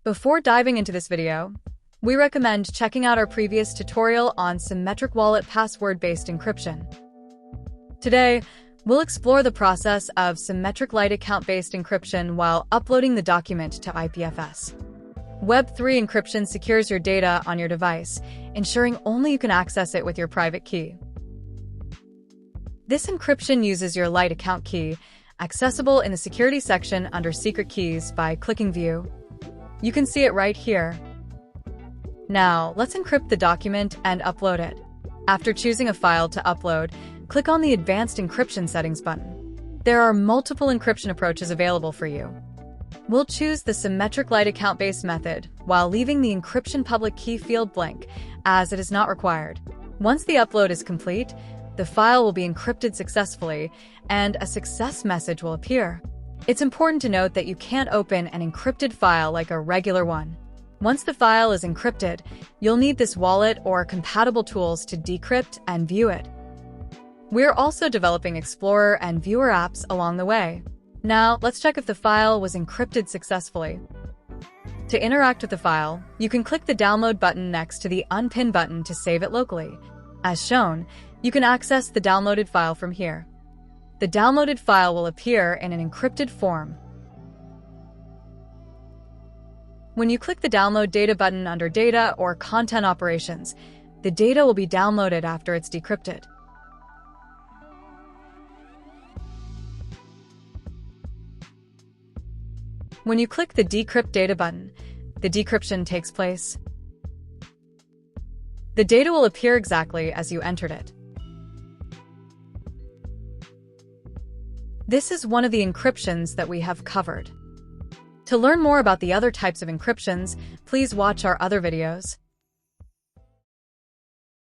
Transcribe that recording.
Before diving into this video, we recommend checking out our previous tutorial on Symmetric Wallet password-based encryption. Today, we'll explore the process of Symmetric Lite account-based encryption while uploading the document to IPFS. Web3 encryption secures your data on your device, ensuring only you can access it with your private key. This encryption uses your Lite account key, accessible in the security section under Secret Keys by clicking View. You can see it right here. Now, let's encrypt the document and upload it. After choosing a file to upload, click on the Advanced Encryption Settings button. There are multiple encryption approaches available for you. We'll choose the Symmetric Lite account-based method while leaving the encryption public key field blank, as it is not required. Once the upload is complete, the file will be encrypted successfully, and a success message will appear. It's important to note that you can't open an encrypted file like a regular one. Once the file is encrypted, you'll need this wallet or compatible tools to decrypt and view it. We're also developing Explorer and Viewer apps along the way. Now, let's check if the file was encrypted successfully. To interact with the file, you can click the Download button next to the Unpin button to save it locally. As shown, you can access the downloaded file from here. The downloaded file will appear in an encrypted form. When you click the Download Data button under Data or Content Operations, the data will be downloaded after it's decrypted. When you click the Decrypt Data button, the decryption takes place. The data will appear exactly as you entered it. This is one of the encryptions that we have covered. To learn more about the other types of encryptions, please watch our other videos.